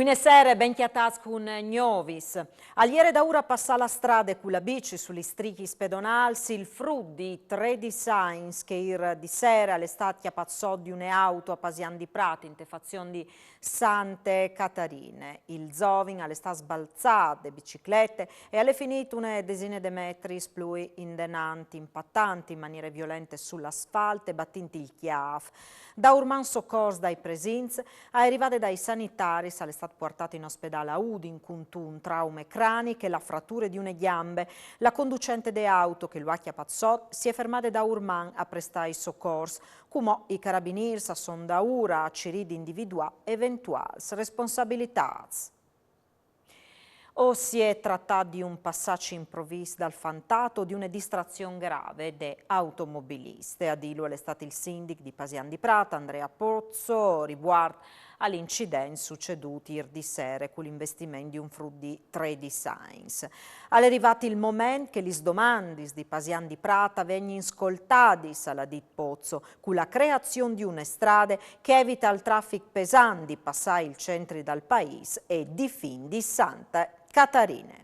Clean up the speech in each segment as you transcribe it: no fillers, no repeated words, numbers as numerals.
Buone sere, ben chiataz con Gnovis. Aliere da ora passa la strada con la bici sugli strichi pedonali, il frutto di tre designs che di sera all'estate passò di un'auto a Pasian di Prato in tefazione di Sante Catarine. Il zovin all'estate sbalzate, biciclette e alle finite una decina di metri splui indenanti, impattanti in maniere violente sull'asfalto e battinti il chiaf. Da urman soccors dai presins, arrivate dai sanitari, è stato portato in ospedale a Udin con traume craniche, la frattura di une gambe. La conducente de auto che lo ha chiappazzò si è fermata da urman a prestare i soccors. Come i carabinieri sono da ora a cercare di individuare eventuali responsabilità. O si è trattato di un passaggio improvviso dal fantato o di una distrazione grave de automobiliste. A dirlo è stato il sindaco di Pasian di Prato, Andrea Pozzo, riguardo all'incidente succeduto ieri sera con l'investimento di un frutto di tre designs. È arrivato il momento che le domande di Pasian di Prato vengono ascoltate alla dit Pozzo con la creazione di una strada che evita il traffico pesante di passare il centro del paese e di fin di Santa Catarine.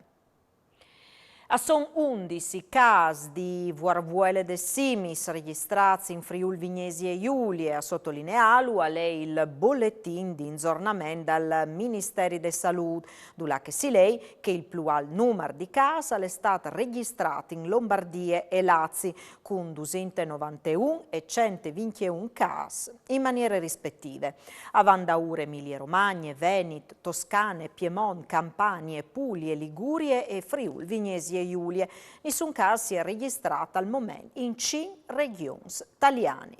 Sono 11 casi di VRVL de Simis registrati in Friuli Vignesi e Giulia, a sottolinearlo è il bollettin di aggiornamento dal Ministero della Salute, dove si legge che il più alto numero di casi è stato registrato in Lombardia e Lazio, con 291 e 121 casi in maniere rispettive. A Vandaure, Emilia-Romagna, Veneto, Toscane, Piemonte, Campania, Puglia, Ligurie e Friuli Vignesi e Giulia. Nessun caso si è registrato al momento in 5 regioni italiane.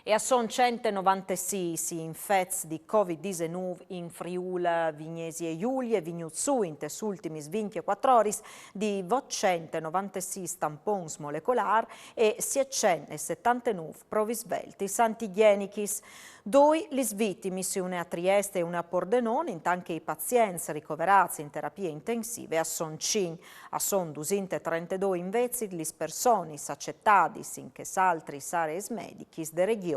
E sono 196 infetti di Covid-19 in Friuli, Vignesi e Giulia, venuti su in queste ultime 24 ore di 296 tamponi molecolari e 679 prove svelte antigeniche. Due le vittime, una a Trieste e una a Pordenone, intanto che i pazienti ricoverati in terapie intensive sono 5, sono 232 invece le persone accettate in che altre aree mediche della regione.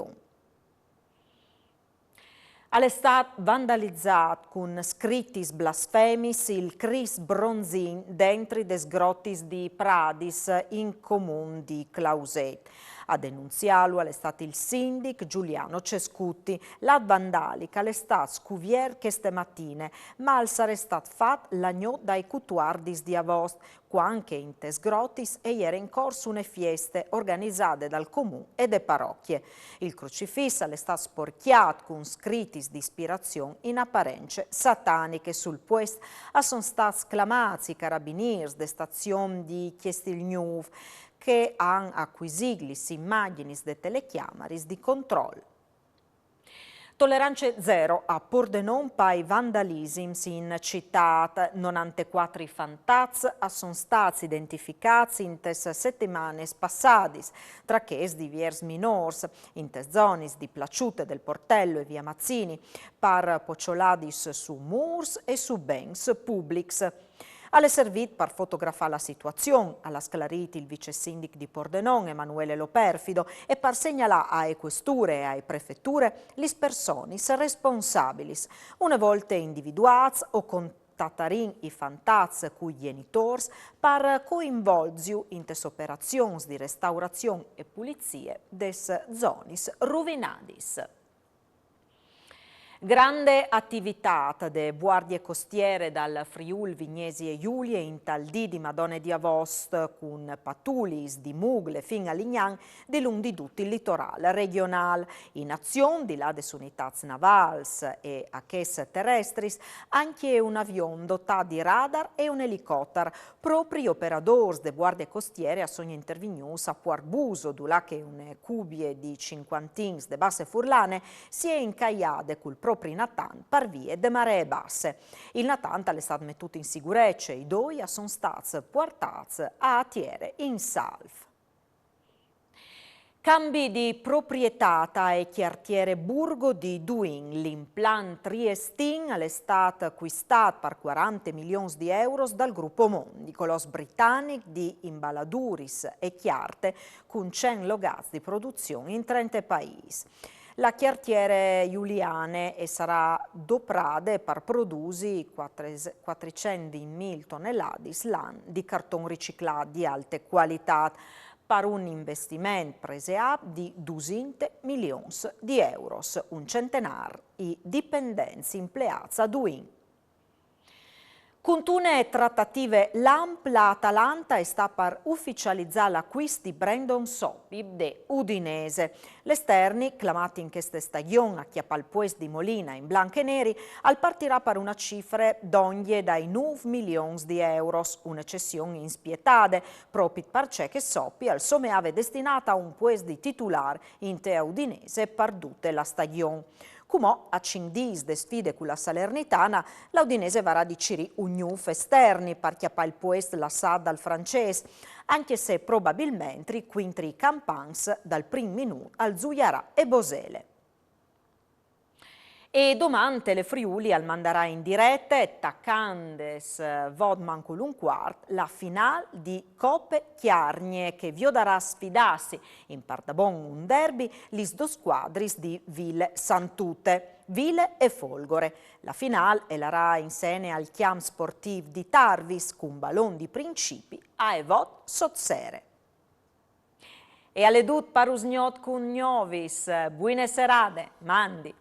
È stato vandalizzato con scritti blasfemici il Cris Bronzin dentro des grottis di Pradis in comune di Clauset. A denunziarlo è stato il sindaco Giuliano Cescutti. La vandalica è stata scuvier queste mattine, ma è stato fatto l'agno dai cutuardis di Avost, qua anche in tes grottis e ieri in corso une fieste organizzate dal comune e de parrocchie. Il crocifisso è stato sporchiato con scritti di ispirazione in apparenze sataniche sul puesto. Sono stati sclamati i carabinieri de stazione di Chiestilnuv che hanno acquisito le immagini delle telecamere di controllo. Tolleranza zero a Pordenone per i vandalismi in città. 94 fantazzi sono stati identificati in queste settimane passate, tra che di viers minors, in te zone di Placiute del Portello e via Mazzini, per pocioladis su murs e su bens publics. Alle servit per fotografare la situazione, alla sclariti il vice sindaco di Pordenone, Emanuele Loperfido, e per segnalare alle questure e alle prefetture le persone responsabili, una volta individuati o contattarin i fantazzi con i genitori per coinvolgerli in queste operazioni di restaurazione e pulizie des zonis ruvinadis. Grande attività de guardie costiere dal Friuli Vignesi e Giulia in tal di Madonna di Avost con pattulis di Mugle fin a Lignan di lungo di tutto il litorale regionale. In azione di là des unitats navals e a ches terrestris anche un avion dotato di radar e un elicottero. Propri operatori de guardie costiere sono intervenuti a Puarbuso, dove che une cubie di 50 de basse furlane si è incagliate col proprio Natan per vie de maree basse. Il Natan è stato mettuto in sicurezza e i due sono stati portati a Atiere in salvo. Cambi di proprietà e quartiere Burgo di Duin. L'implant Triestin è stato acquistato per 40 milioni di euro dal gruppo Mondicolos britannico di Imbaladuris e Chiarte con 100 logaz di produzione in 30 paesi. la quartiere Giuliane e sarà doprade per produrre 400.000 tonnellate l'anno di carton riciclato di alta qualità per un investimento preseab di 200 milioni di euro, un centenar di dipendenze in Pleazza Duin. Con une trattative l'AMP, l'Atalanta sta per ufficializzare l'acquisto di Brandon Soppi de Udinese. L'esterni, chiamati in questa stagione a chiappare il puesto di Molina in bianco e neri, al partirà per una cifra d'ogni dai 9 milioni di euro, un'eccessione inspietata, proprio perché che Soppi al somme destinata a un puesto di titolare in Tea Udinese perdute la stagione. Come a 5 dis de sfide con la Salernitana, l'Udinese varrà di ciri un gnuf esterni per chiappare il puesto lasciato dal francese, anche se probabilmente i quintri campans dal primo minuto al Zuiarà e Bosele. E domani Telefriuli al manderà in diretta e taccandes Vodman con un quart la finale di Coppe Chiarnie che vi darà sfidarsi in Pardabon un derby lis do squadris di Ville Santute, Ville e Folgore. La finale elarà in sene al Chiam Sportiv di Tarvis con ballon di principi a Evot Sozzere. E alle dut parusgnot con Gnovis, buone serate, mandi.